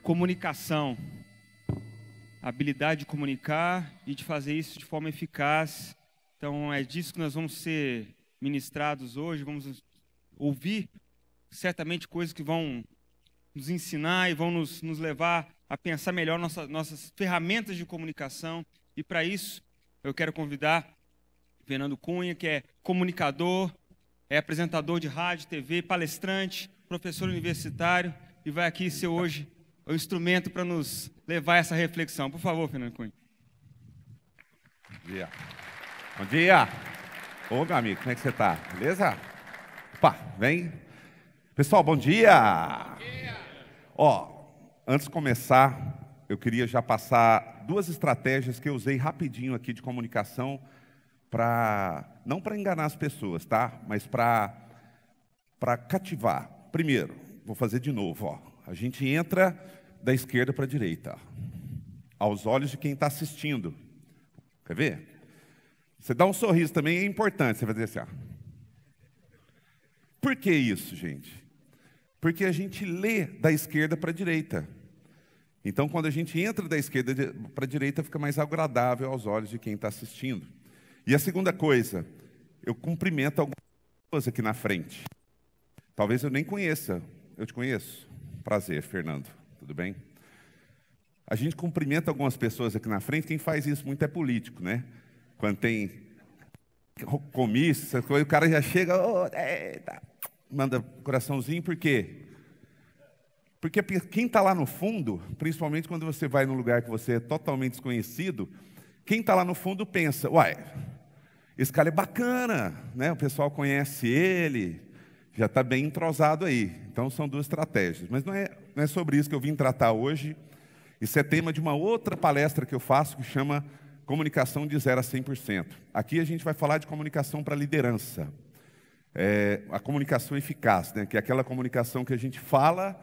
comunicação, a habilidade de comunicar e de fazer isso de forma eficaz. Então, é disso que nós vamos ser ministrados hoje, vamos ouvir certamente coisas que vão nos ensinar e vão nos levar a pensar melhor nossas ferramentas de comunicação. E para isso, eu quero convidar Fernando Cunha, que é comunicador, é apresentador de rádio, TV, palestrante, professor universitário, e vai aqui ser hoje o instrumento para nos levar a essa reflexão. Por favor, Fernando Cunha. Bom dia. Bom dia. Ô, meu amigo, como é que você está? Beleza? Opa, vem. Pessoal, bom dia. Bom dia. Ó, antes de começar, eu queria já passar duas estratégias que eu usei rapidinho aqui de comunicação não para enganar as pessoas, tá? Mas para cativar. Primeiro, vou fazer de novo, ó. A gente entra da esquerda para a direita, aos olhos de quem está assistindo. Quer ver? Você dá um sorriso também é importante, você vai dizer assim, ó. Por que isso, gente? Porque a gente lê da esquerda para a direita. Então, quando a gente entra da esquerda para a direita, fica mais agradável aos olhos de quem está assistindo. E a segunda coisa, eu cumprimento algumas pessoas aqui na frente. Talvez eu nem conheça. Eu te conheço? Prazer, Fernando. Tudo bem? A gente cumprimenta algumas pessoas aqui na frente. Quem faz isso muito é político, né? Quando tem comício, essas coisas, o cara já chega, manda coraçãozinho, por quê? Porque quem está lá no fundo, principalmente quando você vai num lugar que você é totalmente desconhecido, quem está lá no fundo pensa, uai, esse cara é bacana, né? O pessoal conhece ele, já está bem entrosado aí. Então, são duas estratégias. Mas não é sobre isso que eu vim tratar hoje. Isso é tema de uma outra palestra que eu faço, que chama Comunicação de 0 a 100%. Aqui a gente vai falar de comunicação para liderança. A comunicação eficaz, né? Que é aquela comunicação que a gente fala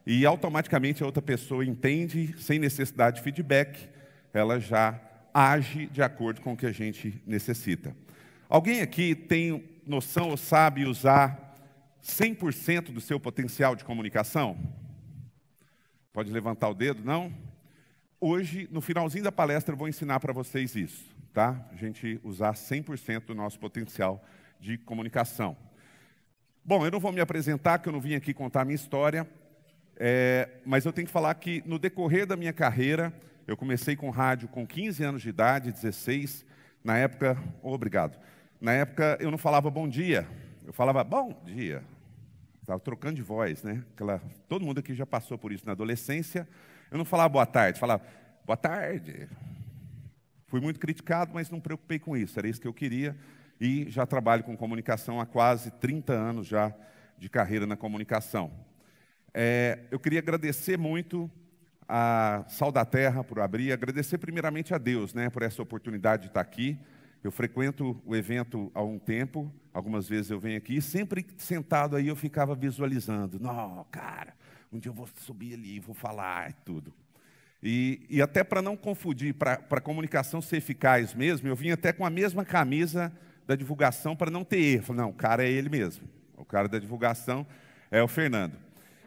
e automaticamente a outra pessoa entende, sem necessidade de feedback, ela já age de acordo com o que a gente necessita. Alguém aqui tem noção ou sabe usar 100% do seu potencial de comunicação? Pode levantar o dedo, não? Hoje, no finalzinho da palestra, eu vou ensinar para vocês isso, tá? A gente usar 100% do nosso potencial de comunicação. Bom, eu não vou me apresentar, porque eu não vim aqui contar a minha história, mas eu tenho que falar que no decorrer da minha carreira, eu comecei com rádio com 15 anos de idade, 16. Na época, obrigado. Na época eu não falava bom dia, eu falava bom dia. Estava trocando de voz, né? Todo mundo aqui já passou por isso na adolescência. Eu não falava boa tarde, falava boa tarde. Fui muito criticado, mas não me preocupei com isso, era isso que eu queria. E já trabalho com comunicação há quase 30 anos já de carreira na comunicação. Eu queria agradecer muito a Sal da Terra por abrir, agradecer primeiramente a Deus, né, por essa oportunidade de estar aqui. Eu frequento o evento há um tempo, algumas vezes eu venho aqui, e sempre sentado aí eu ficava visualizando, não, cara, um dia eu vou subir ali, vou falar e tudo. E até para não confundir, para a comunicação ser eficaz mesmo, eu vim até com a mesma camisa da divulgação para não ter erro. Não, o cara é ele mesmo, o cara da divulgação é o Fernando.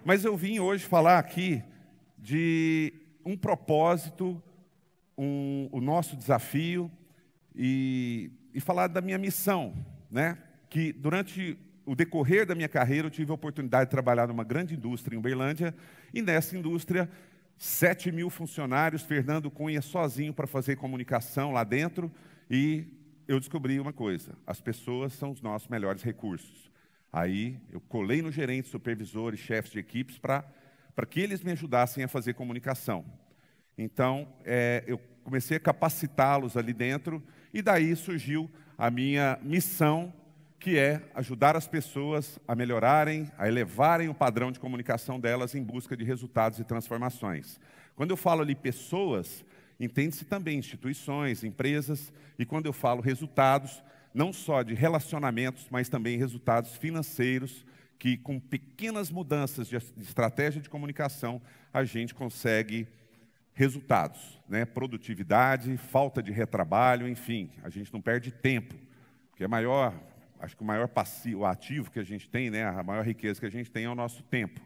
Mas eu vim hoje falar aqui de um propósito, o nosso desafio e falar da minha missão, né? Que durante o decorrer da minha carreira eu tive a oportunidade de trabalhar numa grande indústria em Uberlândia e nessa indústria 7.000 funcionários, Fernando Cunha sozinho para fazer comunicação lá dentro e eu descobri uma coisa, as pessoas são os nossos melhores recursos. Aí eu colei no gerente, supervisores, chefes de equipes para que eles me ajudassem a fazer comunicação. Então, eu comecei a capacitá-los ali dentro, e daí surgiu a minha missão, que é ajudar as pessoas a melhorarem, a elevarem o padrão de comunicação delas em busca de resultados e transformações. Quando eu falo ali pessoas, entende-se também instituições, empresas, e quando eu falo resultados, não só de relacionamentos, mas também resultados financeiros, que com pequenas mudanças de estratégia de comunicação, a gente consegue resultados, né? Produtividade, falta de retrabalho, enfim, a gente não perde tempo, porque acho que o maior passivo, o ativo que a gente tem, né? A maior riqueza que a gente tem é o nosso tempo.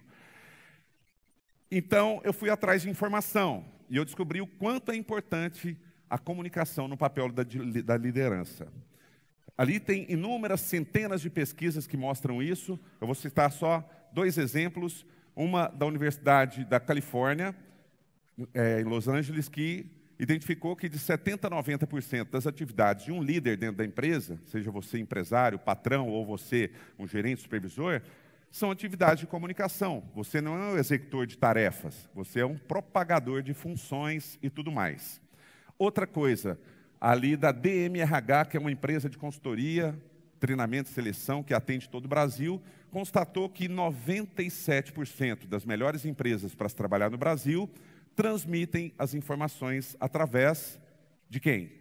Então, eu fui atrás de informação e eu descobri o quanto é importante a comunicação no papel da liderança. Ali tem inúmeras centenas de pesquisas que mostram isso. Eu vou citar só 2 exemplos. Uma da Universidade da Califórnia, em Los Angeles, que identificou que de 70% a 90% das atividades de um líder dentro da empresa, seja você empresário, patrão ou você um gerente, supervisor, são atividades de comunicação. Você não é um executor de tarefas, você é um propagador de funções e tudo mais. Outra coisa, ali da DMRH, que é uma empresa de consultoria, treinamento e seleção, que atende todo o Brasil, constatou que 97% das melhores empresas para se trabalhar no Brasil transmitem as informações através de quem?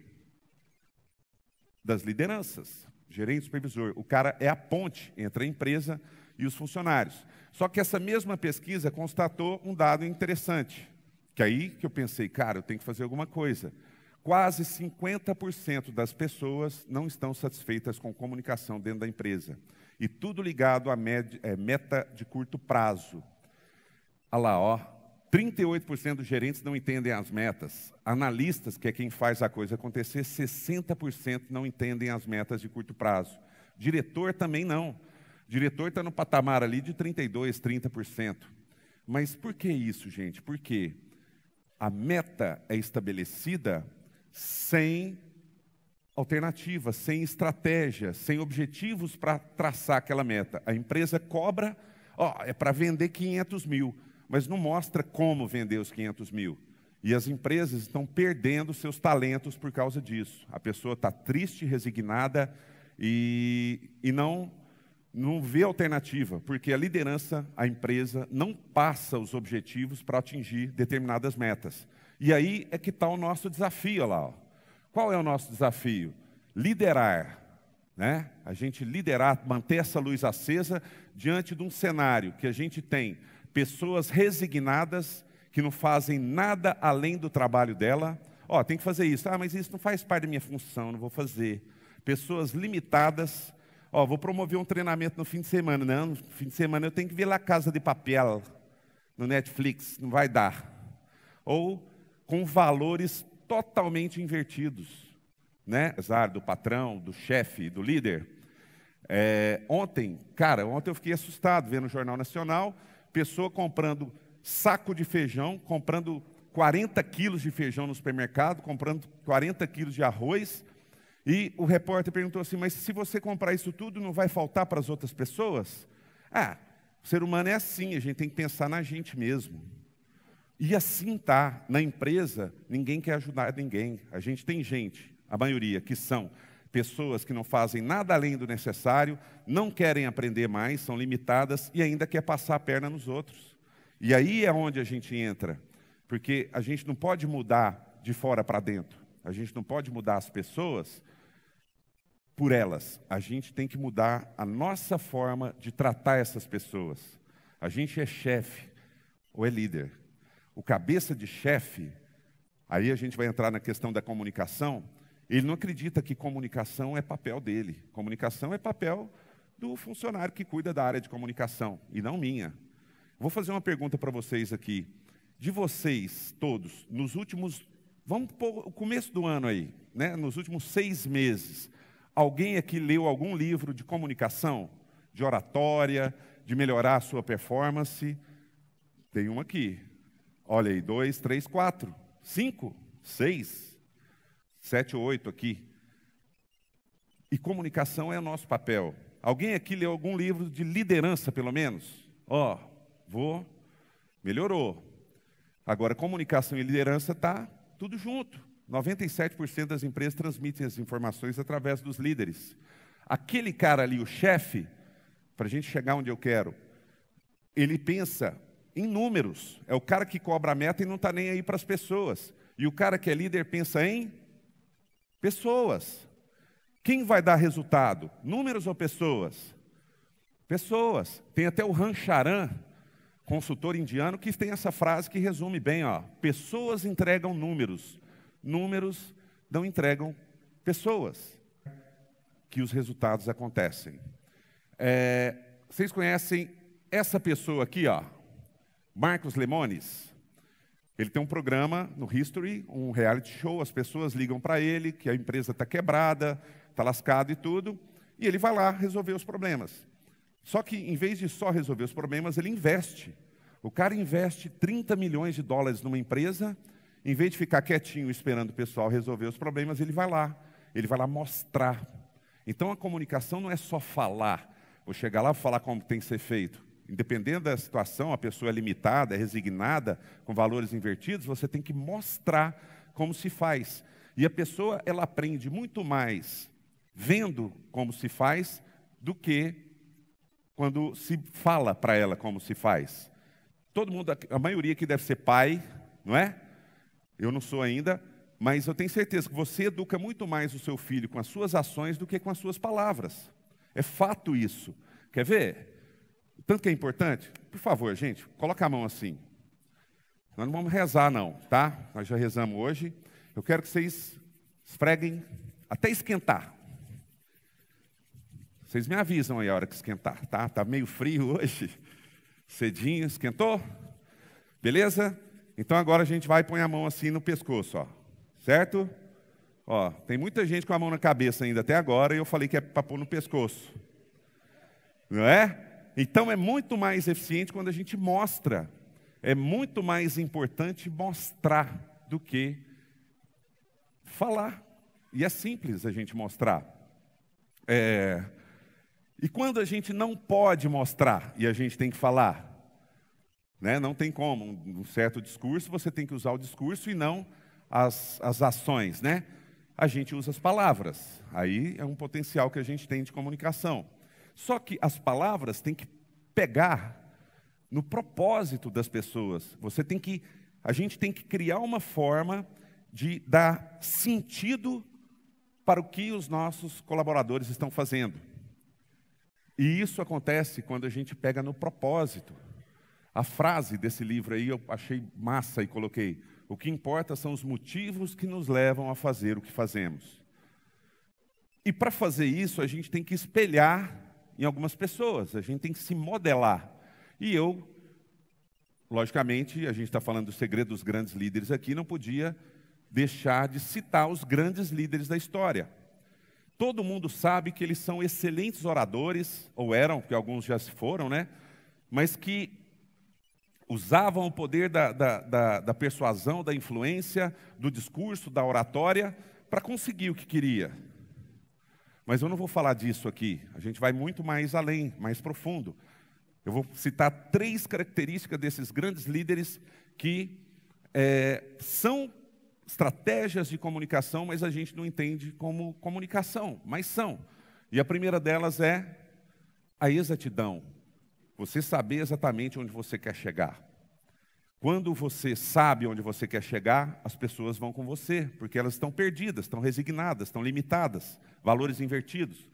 Das lideranças, gerente, supervisor. O cara é a ponte entre a empresa e os funcionários. Só que essa mesma pesquisa constatou um dado interessante, que aí que eu pensei, cara, eu tenho que fazer alguma coisa. Quase 50% das pessoas não estão satisfeitas com comunicação dentro da empresa. E tudo ligado à meta de curto prazo. Olha lá, ó, 38% dos gerentes não entendem as metas. Analistas, que é quem faz a coisa acontecer, 60% não entendem as metas de curto prazo. Diretor também não. Diretor está no patamar ali de 32%, 30%. Mas por que isso, gente? Porque a meta é estabelecida sem alternativa, sem estratégia, sem objetivos para traçar aquela meta. A empresa cobra, é para vender 500 mil, mas não mostra como vender os 500 mil. E as empresas estão perdendo seus talentos por causa disso. A pessoa está triste, resignada e não vê alternativa, porque a liderança, a empresa, não passa os objetivos para atingir determinadas metas. E aí é que está o nosso desafio lá. Ó. Qual é o nosso desafio? Liderar, né? A gente liderar, manter essa luz acesa diante de um cenário que a gente tem pessoas resignadas que não fazem nada além do trabalho dela. Tem que fazer isso. Mas isso não faz parte da minha função, não vou fazer. Pessoas limitadas. Vou promover um treinamento no fim de semana. Não, no fim de semana eu tenho que ver lá Casa de Papel no Netflix, não vai dar. Ou com valores totalmente invertidos, né? Apesar do patrão, do chefe, do líder. Ontem eu fiquei assustado vendo no Jornal Nacional, pessoa comprando saco de feijão, comprando 40 quilos de feijão no supermercado, comprando 40 quilos de arroz, e o repórter perguntou assim, mas se você comprar isso tudo, não vai faltar para as outras pessoas? O ser humano é assim, a gente tem que pensar na gente mesmo. E assim tá, na empresa, ninguém quer ajudar ninguém. A gente tem gente, a maioria, que são pessoas que não fazem nada além do necessário, não querem aprender mais, são limitadas e ainda quer passar a perna nos outros. E aí é onde a gente entra, porque a gente não pode mudar de fora para dentro. A gente não pode mudar as pessoas por elas. A gente tem que mudar a nossa forma de tratar essas pessoas. A gente é chefe ou é líder. O cabeça de chefe, aí a gente vai entrar na questão da comunicação, ele não acredita que comunicação é papel dele. Comunicação é papel do funcionário que cuida da área de comunicação, e não minha. Vou fazer uma pergunta para vocês aqui. De vocês todos, nos últimos, vamos pôr o começo do ano aí, né? Nos últimos 6 meses, alguém aqui leu algum livro de comunicação, de oratória, de melhorar a sua performance? Tem um aqui. Olha aí, 2, 3, 4, 5, 6, 7 ou 8 aqui. E comunicação é o nosso papel. Alguém aqui leu algum livro de liderança, pelo menos? Melhorou. Agora, comunicação e liderança está tudo junto. 97% das empresas transmitem as informações através dos líderes. Aquele cara ali, o chefe, para a gente chegar onde eu quero, ele pensa em números. É o cara que cobra a meta e não está nem aí para as pessoas. E o cara que é líder pensa em pessoas. Quem vai dar resultado? Números ou pessoas? Pessoas. Tem até o Ram Charan, consultor indiano, que tem essa frase que resume bem. Pessoas entregam números. Números não entregam pessoas. Que os resultados acontecem. Vocês conhecem essa pessoa aqui, Marcos Lemonis, ele tem um programa no History, um reality show, as pessoas ligam para ele que a empresa está quebrada, está lascada e tudo, e ele vai lá resolver os problemas. Só que, em vez de só resolver os problemas, ele investe. O cara investe 30 milhões de dólares numa empresa, em vez de ficar quietinho esperando o pessoal resolver os problemas, ele vai lá mostrar. Então, a comunicação não é só falar, ou chegar lá e falar como tem que ser feito. Independente da situação, a pessoa é limitada, é resignada, com valores invertidos, você tem que mostrar como se faz. E a pessoa, ela aprende muito mais vendo como se faz do que quando se fala para ela como se faz. Todo mundo, a maioria aqui deve ser pai, não é? Eu não sou ainda, mas eu tenho certeza que você educa muito mais o seu filho com as suas ações do que com as suas palavras. É fato isso. Quer ver? Tanto que é importante, por favor, gente, coloca a mão assim. Nós não vamos rezar não, tá? Nós já rezamos hoje. Eu quero que vocês esfreguem até esquentar. Vocês me avisam aí a hora que esquentar, tá? Tá meio frio hoje, cedinho, esquentou? Beleza? Então agora a gente vai pôr a mão assim no pescoço, ó. Certo? Ó, tem muita gente com a mão na cabeça ainda até agora e eu falei que é para pôr no pescoço. Não é? Então é muito mais eficiente quando a gente mostra. É muito mais importante mostrar do que falar. E é simples a gente mostrar. E quando a gente não pode mostrar e a gente tem que falar, né? Não tem como. Um certo discurso, você tem que usar o discurso e não as ações, né? A gente usa as palavras. Aí é um potencial que a gente tem de comunicação. Só que as palavras têm que pegar no propósito das pessoas. A gente tem que criar uma forma de dar sentido para o que os nossos colaboradores estão fazendo. E isso acontece quando a gente pega no propósito. A frase desse livro aí eu achei massa e coloquei: o que importa são os motivos que nos levam a fazer o que fazemos. E para fazer isso, a gente tem que espelhar em algumas pessoas, a gente tem que se modelar. E eu, logicamente, a gente está falando do segredo dos grandes líderes aqui, não podia deixar de citar os grandes líderes da história. Todo mundo sabe que eles são excelentes oradores, ou eram, porque alguns já se foram, né? Mas que usavam o poder da persuasão, da influência, do discurso, da oratória, para conseguir o que queria. Mas eu não vou falar disso aqui, a gente vai muito mais além, mais profundo. Eu vou citar 3 características desses grandes líderes que são estratégias de comunicação, mas a gente não entende como comunicação, mas são. E a primeira delas é a exatidão. Você saber exatamente onde você quer chegar. Quando você sabe onde você quer chegar, as pessoas vão com você, porque elas estão perdidas, estão resignadas, estão limitadas, valores invertidos.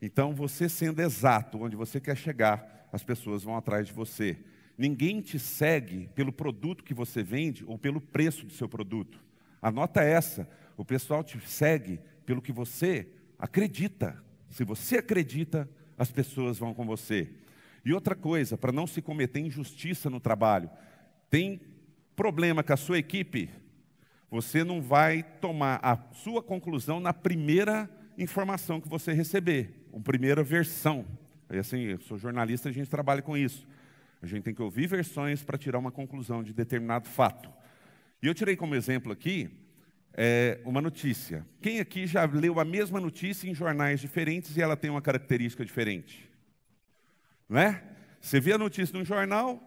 Então, você sendo exato onde você quer chegar, as pessoas vão atrás de você. Ninguém te segue pelo produto que você vende ou pelo preço do seu produto. Anota essa, o pessoal te segue pelo que você acredita. Se você acredita, as pessoas vão com você. E outra coisa, para não se cometer injustiça no trabalho, tem problema com a sua equipe, você não vai tomar a sua conclusão na primeira informação que você receber, a primeira versão. E assim, eu sou jornalista, a gente trabalha com isso. A gente tem que ouvir versões para tirar uma conclusão de determinado fato. E eu tirei como exemplo aqui uma notícia. Quem aqui já leu a mesma notícia em jornais diferentes e ela tem uma característica diferente? Não é? Você vê a notícia num jornal,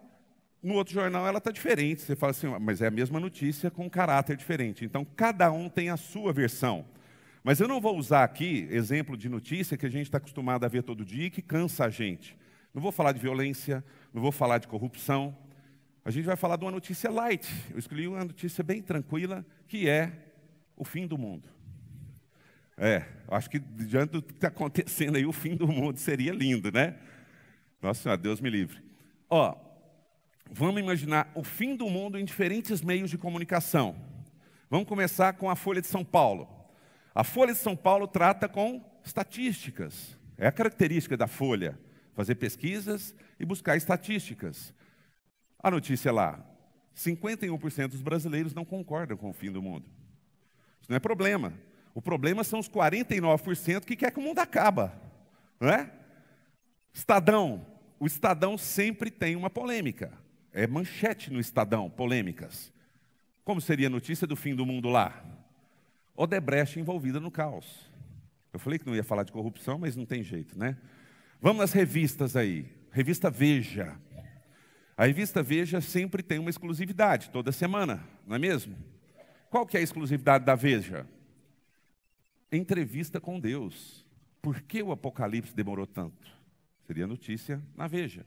no outro jornal ela está diferente. Você fala assim, mas é a mesma notícia com um caráter diferente. Então, cada um tem a sua versão. Mas eu não vou usar aqui exemplo de notícia que a gente está acostumado a ver todo dia e que cansa a gente. Não vou falar de violência, não vou falar de corrupção. A gente vai falar de uma notícia light. Eu escolhi uma notícia bem tranquila, que é o fim do mundo. Acho que diante do que está acontecendo aí, o fim do mundo seria lindo, né? Nossa Senhora, Deus me livre. Vamos imaginar o fim do mundo em diferentes meios de comunicação. Vamos começar com a Folha de São Paulo. A Folha de São Paulo trata com estatísticas. É a característica da Folha, fazer pesquisas e buscar estatísticas. A notícia lá, 51% dos brasileiros não concordam com o fim do mundo. Isso não é problema. O problema são os 49% que quer que o mundo acabe, não é? Estadão. O Estadão sempre tem uma polêmica. É manchete no Estadão, polêmicas. Como seria a notícia do fim do mundo lá? Odebrecht envolvida no caos. Eu falei que não ia falar de corrupção, mas não tem jeito, né? Vamos nas revistas aí. Revista Veja. A revista Veja sempre tem uma exclusividade, toda semana, não é mesmo? Qual que é a exclusividade da Veja? Entrevista com Deus. Por que o Apocalipse demorou tanto? Seria notícia na Veja.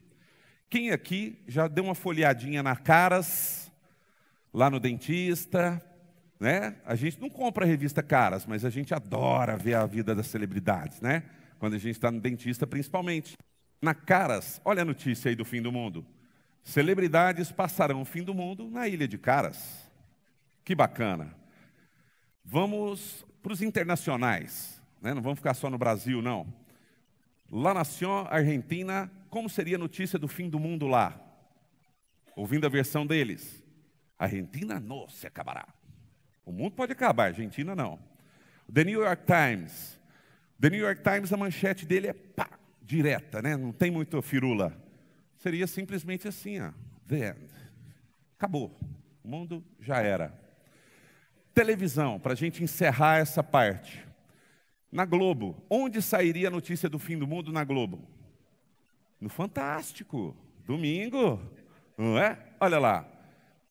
Quem aqui já deu uma folheadinha na Caras, lá no dentista, né? A gente não compra a revista Caras, mas a gente adora ver a vida das celebridades, né? Quando a gente está no dentista, principalmente. Na Caras, olha a notícia aí do fim do mundo. Celebridades passarão o fim do mundo na ilha de Caras. Que bacana. Vamos para os internacionais, né? Não vamos ficar só no Brasil, não. La Nación Argentina, como seria a notícia do fim do mundo lá? Ouvindo a versão deles. A Argentina não se acabará. O mundo pode acabar, a Argentina não. The New York Times. The New York Times, a manchete dele é pá, direta, né? Não tem muito firula. Seria simplesmente assim, ó. The end. Acabou. O mundo já era. Televisão, para a gente encerrar essa parte. Na Globo, onde sairia a notícia do fim do mundo na Globo? No Fantástico, domingo, não é? Olha lá,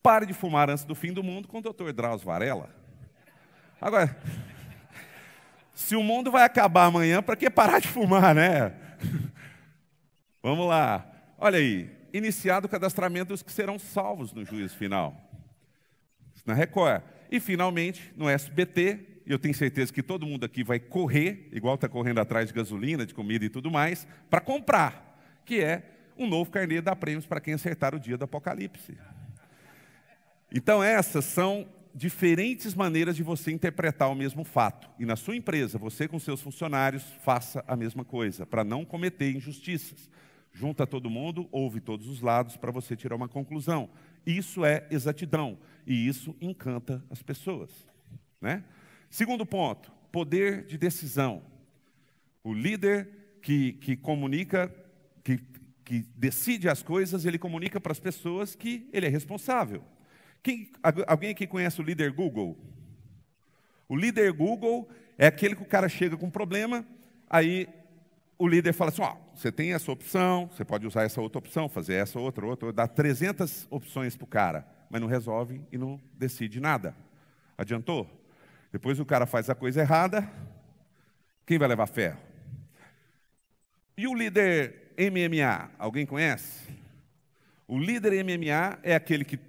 pare de fumar antes do fim do mundo com o Dr. Drauzio Varela. Agora, se o mundo vai acabar amanhã, para que parar de fumar, né? Vamos lá, olha aí, iniciado o cadastramento dos que serão salvos no juízo final. Na Record. E, finalmente, no SBT, e eu tenho certeza que todo mundo aqui vai correr, igual está correndo atrás de gasolina, de comida e tudo mais, para comprar, que é um novo carnê dá prêmios para quem acertar o dia do Apocalipse. Então, essas são diferentes maneiras de você interpretar o mesmo fato. E na sua empresa, você com seus funcionários, faça a mesma coisa, para não cometer injustiças. Junta todo mundo, ouve todos os lados para você tirar uma conclusão. Isso é exatidão, e isso encanta as pessoas, né? Segundo ponto, poder de decisão. O líder que comunica, que decide as coisas, ele comunica para as pessoas que ele é responsável. Alguém aqui conhece o líder Google? O líder Google é aquele que o cara chega com um problema, aí o líder fala assim, ó, você tem essa opção, você pode usar essa outra opção, fazer essa outra, dá 300 opções para o cara, mas não resolve e não decide nada. Adiantou? Depois o cara faz a coisa errada, quem vai levar ferro? E o líder MMA, alguém conhece? O líder MMA é aquele que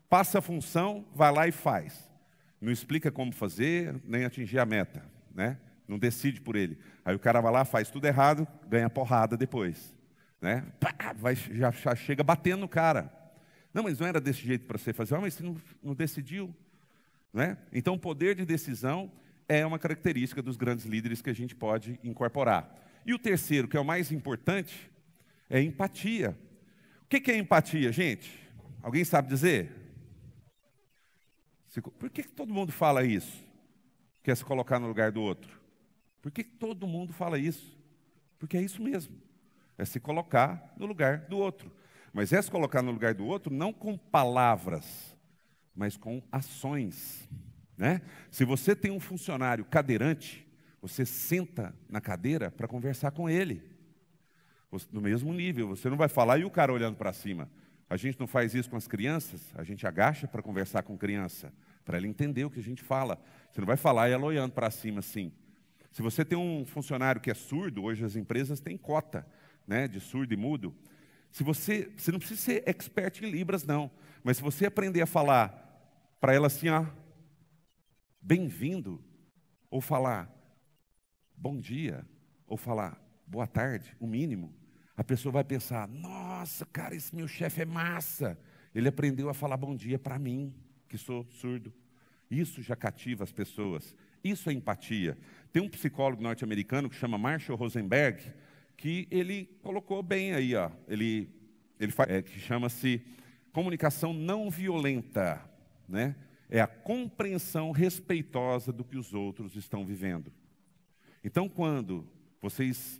passa a função, vai lá e faz. Não explica como fazer, nem atingir a meta, né? Não decide por ele. Aí o cara vai lá, faz tudo errado, ganha porrada depois, né? Pá, já chega batendo no cara. Não, mas não era desse jeito para você fazer. Mas você não decidiu. Né? Então, o poder de decisão é uma característica dos grandes líderes que a gente pode incorporar. E o terceiro, que é o mais importante, é empatia. O que é empatia, gente? Alguém sabe dizer? Por que todo mundo fala isso? Quer se colocar no lugar do outro? Por que todo mundo fala isso? Porque é isso mesmo. É se colocar no lugar do outro. Mas é se colocar no lugar do outro não com palavras, mas com ações, né? Se você tem um funcionário cadeirante, você senta na cadeira para conversar com ele, no mesmo nível. Você não vai falar e o cara olhando para cima. A gente não faz isso com as crianças, a gente agacha para conversar com criança, para ela entender o que a gente fala. Você não vai falar e ela olhando para cima assim. Se você tem um funcionário que é surdo, hoje as empresas têm cota, né, de surdo e mudo. Você não precisa ser expert em Libras, não. Mas se você aprender a falar para ela assim, ó, bem-vindo, ou falar bom dia, ou falar boa tarde, o mínimo, a pessoa vai pensar, nossa, cara, esse meu chefe é massa. Ele aprendeu a falar bom dia para mim, que sou surdo. Isso já cativa as pessoas. Isso é empatia. Tem um psicólogo norte-americano que chama Marshall Rosenberg, que ele colocou bem aí, ó, que chama-se Comunicação não violenta, né? É a compreensão respeitosa do que os outros estão vivendo. Então, quando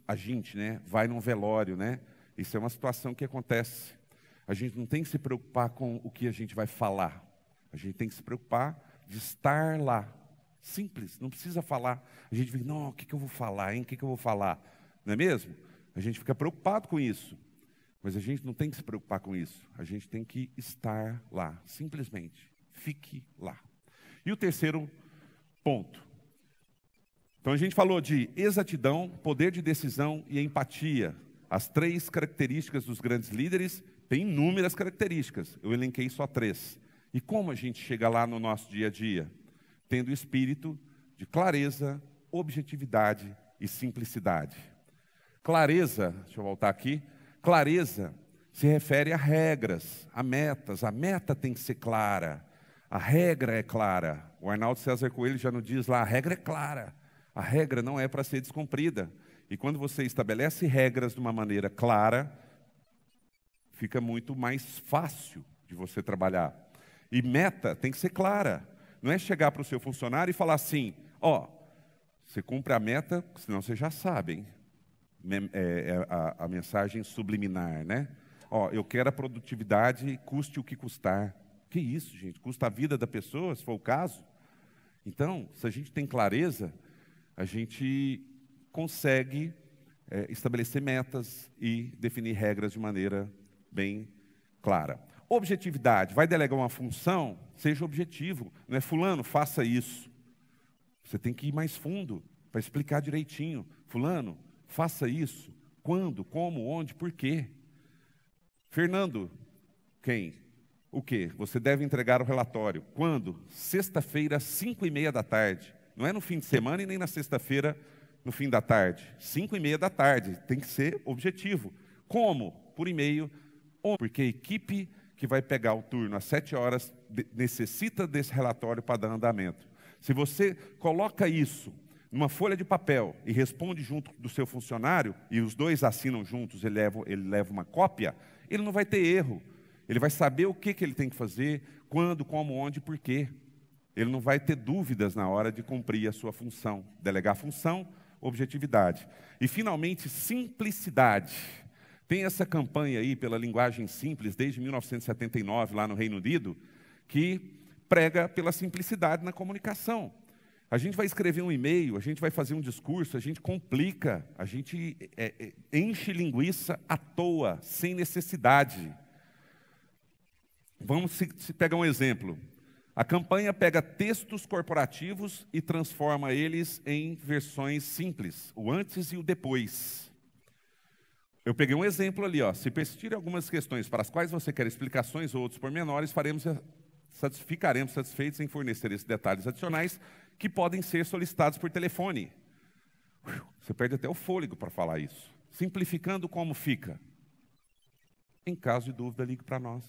a gente, né, vai num velório, né? Isso é uma situação que acontece. A gente não tem que se preocupar com o que a gente vai falar. A gente tem que se preocupar de estar lá. Simples, não precisa falar. A gente fica, não, o que eu vou falar, hein? O que eu vou falar? Não é mesmo? A gente fica preocupado com isso. Mas a gente não tem que se preocupar com isso. A gente tem que estar lá, simplesmente. Fique lá. E o terceiro ponto. Então a gente falou de exatidão, poder de decisão e empatia. As 3 características dos grandes líderes têm inúmeras características. Eu elenquei só 3. E como a gente chega lá no nosso dia a dia? Tendo o espírito de clareza, objetividade e simplicidade. Clareza, deixa eu voltar aqui. Clareza se refere a regras, a metas. A meta tem que ser clara. A regra é clara. O Arnaldo César Coelho já nos diz lá, a regra é clara. A regra não é para ser descumprida. E quando você estabelece regras de uma maneira clara, fica muito mais fácil de você trabalhar. E meta tem que ser clara. Não é chegar para o seu funcionário e falar assim, ó, você cumpre a meta, senão você já sabe, hein? A mensagem subliminar, né? Ó, eu quero a produtividade, custe o que custar. Que isso, gente? Custa a vida da pessoa, se for o caso? Então, se a gente tem clareza, a gente consegue estabelecer metas e definir regras de maneira bem clara. Objetividade, vai delegar uma função, seja objetivo. Não é fulano, faça isso. Você tem que ir mais fundo para explicar direitinho. Fulano, faça isso. Quando, como, onde, por quê? Fernando, quem? O quê? Você deve entregar o relatório. Quando? Sexta-feira, 5h30 da tarde. Não é no fim de semana e nem na sexta-feira, no fim da tarde. 5h30 da tarde. Tem que ser objetivo. Como? Por e-mail. Porque a equipe que vai pegar o turno às 7 horas necessita desse relatório para dar andamento. Se você coloca isso numa folha de papel e responde junto do seu funcionário, e os dois assinam juntos, ele leva uma cópia, ele não vai ter erro. Ele vai saber o que ele tem que fazer, quando, como, onde e por quê. Ele não vai ter dúvidas na hora de cumprir a sua função. Delegar função, objetividade. E, finalmente, simplicidade. Tem essa campanha aí pela linguagem simples, desde 1979, lá no Reino Unido, que prega pela simplicidade na comunicação. A gente vai escrever um e-mail, a gente vai fazer um discurso, a gente complica, a gente enche linguiça à toa, sem necessidade. Vamos se pegar um exemplo. A campanha pega textos corporativos e transforma eles em versões simples, o antes e o depois. Eu peguei um exemplo ali, ó. Se persistirem algumas questões para as quais você quer explicações ou outros pormenores, ficaremos satisfeitos em fornecer esses detalhes adicionais que podem ser solicitados por telefone. Você perde até o fôlego para falar isso. Simplificando, como fica? Em caso de dúvida, ligue para nós.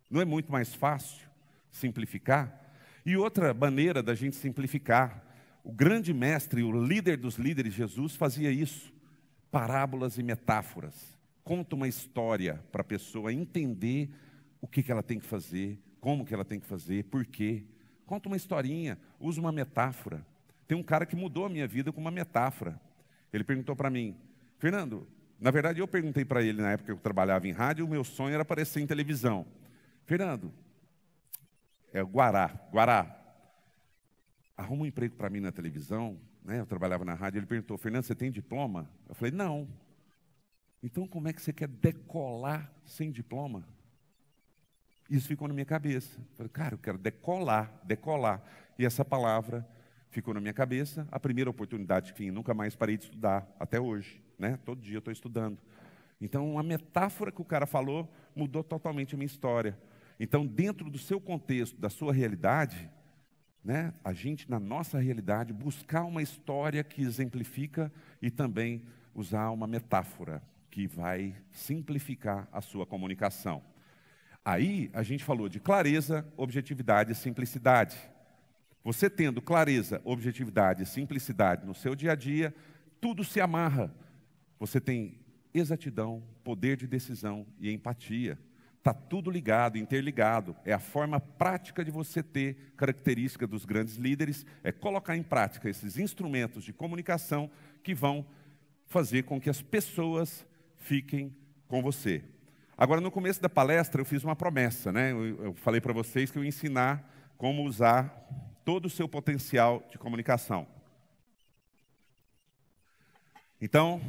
Não é muito mais fácil simplificar? E outra maneira da gente simplificar, o grande mestre, o líder dos líderes, Jesus, fazia isso. Parábolas e metáforas. Conta uma história para a pessoa entender o que ela tem que fazer, como que ela tem que fazer, por quê. Conta uma historinha, usa uma metáfora. Tem um cara que mudou a minha vida com uma metáfora. Ele perguntou para mim, Fernando, na verdade eu perguntei para ele na época que eu trabalhava em rádio, o meu sonho era aparecer em televisão. Fernando, Guará, arruma um emprego para mim na televisão, né? Eu trabalhava na rádio, ele perguntou, Fernando, você tem diploma? Eu falei, não. Então como é que você quer decolar sem diploma? Isso ficou na minha cabeça. Eu falei, cara, eu quero decolar. E essa palavra ficou na minha cabeça. A primeira oportunidade que tinha, nunca mais parei de estudar, até hoje, né? Todo dia eu estou estudando. Então, a metáfora que o cara falou mudou totalmente a minha história. Então, dentro do seu contexto, da sua realidade, né, a gente, na nossa realidade, buscar uma história que exemplifica e também usar uma metáfora que vai simplificar a sua comunicação. Aí, a gente falou de clareza, objetividade e simplicidade. Você tendo clareza, objetividade e simplicidade no seu dia a dia, tudo se amarra. Você tem exatidão, poder de decisão e empatia. Está tudo ligado, interligado. É a forma prática de você ter característica dos grandes líderes, é colocar em prática esses instrumentos de comunicação que vão fazer com que as pessoas fiquem com você. Agora, no começo da palestra, eu fiz uma promessa, né? Eu falei para vocês que eu ia ensinar como usar todo o seu potencial de comunicação. Então,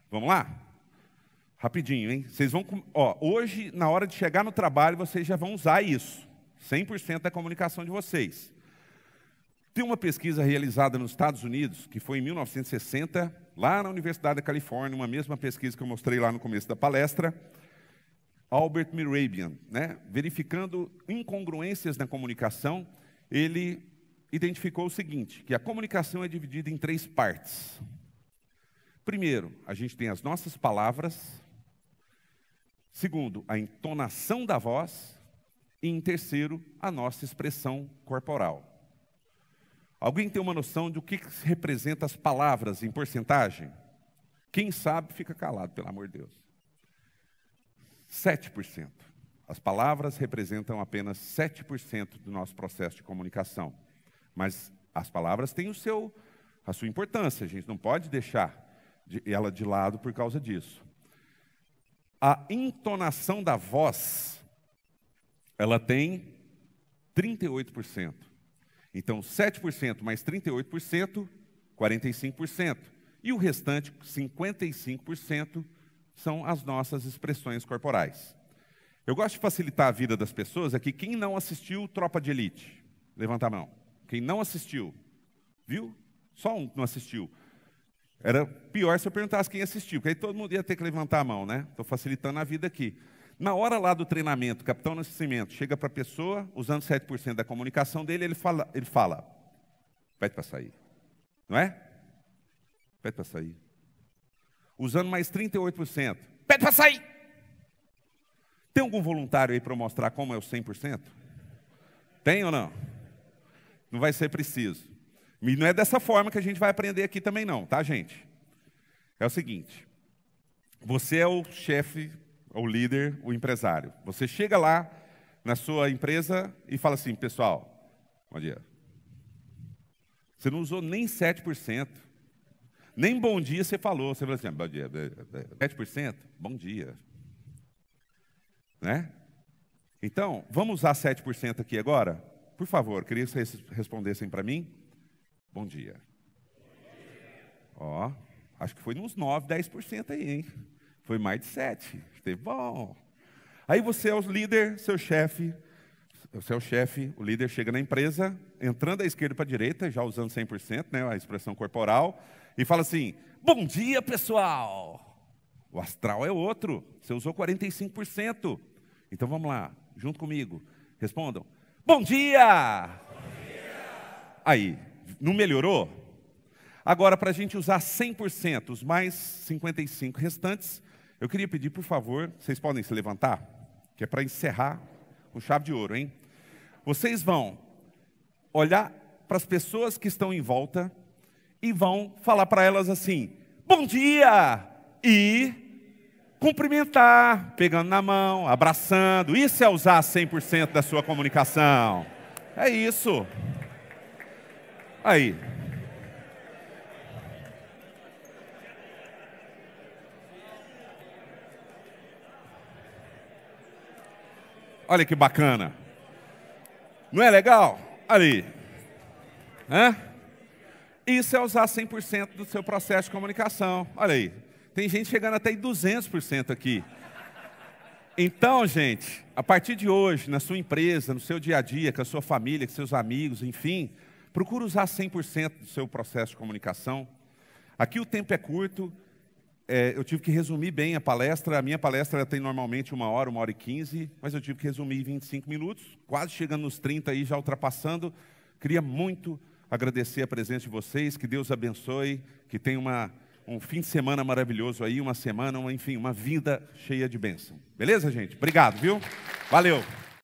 vamos lá? Rapidinho, hein? Vocês vão, hoje, na hora de chegar no trabalho, vocês já vão usar isso. 100% da comunicação de vocês. Tem uma pesquisa realizada nos Estados Unidos, que foi em 1960, lá na Universidade da Califórnia, uma mesma pesquisa que eu mostrei lá no começo da palestra, Albert Mehrabian, né? Verificando incongruências na comunicação, ele identificou o seguinte, que a comunicação é dividida em 3 partes. Primeiro, a gente tem as nossas palavras. Segundo, a entonação da voz. E em terceiro, a nossa expressão corporal. Alguém tem uma noção do que representa as palavras em porcentagem? Quem sabe, fica calado, pelo amor de Deus. 7%. As palavras representam apenas 7% do nosso processo de comunicação. Mas as palavras têm a sua importância, a gente não pode deixar ela de lado por causa disso. A entonação da voz, ela tem 38%. Então, 7% mais 38%, 45%. E o restante, 55%, são as nossas expressões corporais. Eu gosto de facilitar a vida das pessoas aqui. Quem não assistiu Tropa de Elite? Levanta a mão. Quem não assistiu? Viu? Só um que não assistiu. Era pior se eu perguntasse quem assistiu, porque aí todo mundo ia ter que levantar a mão, né? Estou facilitando a vida aqui. Na hora lá do treinamento, o Capitão Nascimento chega para a pessoa, usando 7% da comunicação dele, ele fala, pede para sair. Não é? Pede para sair. Usando mais 38%, pede para sair. Tem algum voluntário aí para mostrar como é o 100%? Tem ou não? Não vai ser preciso. E não é dessa forma que a gente vai aprender aqui também não, tá, gente? É o seguinte, você é o chefe, o líder, o empresário. Você chega lá na sua empresa e fala assim, pessoal, bom dia. Você não usou nem 7%. Nem bom dia você falou. Você falou assim, bom dia, 7%, bom dia. Né? Então, vamos usar 7% aqui agora? Por favor, queria que vocês respondessem para mim. Bom dia. Ó, acho que foi uns 9, 10% aí, hein? Foi mais de 7%. Esteve bom. Aí você é o líder, seu chefe, o líder chega na empresa, entrando da esquerda para a direita, já usando 100%, né, a expressão corporal, e fala assim, bom dia, pessoal. O astral é outro, você usou 45%. Então vamos lá, junto comigo, respondam, bom dia! Bom dia! Aí, não melhorou? Agora, para a gente usar 100%, os mais 55 restantes, eu queria pedir, por favor, vocês podem se levantar, que é para encerrar com chave de ouro, hein? Vocês vão olhar para as pessoas que estão em volta e vão falar para elas assim, bom dia! E cumprimentar, pegando na mão, abraçando. Isso é usar 100% da sua comunicação. É isso. Aí. Olha que bacana. Não é legal? Ali. Hã? Isso é usar 100% do seu processo de comunicação. Olha aí. Tem gente chegando até em 200% aqui. Então, gente, a partir de hoje, na sua empresa, no seu dia a dia, com a sua família, com seus amigos, enfim, procura usar 100% do seu processo de comunicação. Aqui o tempo é curto. Eu tive que resumir bem a palestra. A minha palestra tem normalmente 1 hora, 1h15, mas eu tive que resumir em 25 minutos, quase chegando nos 30 aí, já ultrapassando. Queria muito agradecer a presença de vocês, que Deus abençoe, que tenha um fim de semana maravilhoso aí, uma semana, enfim, uma vida cheia de bênção. Beleza, gente? Obrigado, viu? Valeu!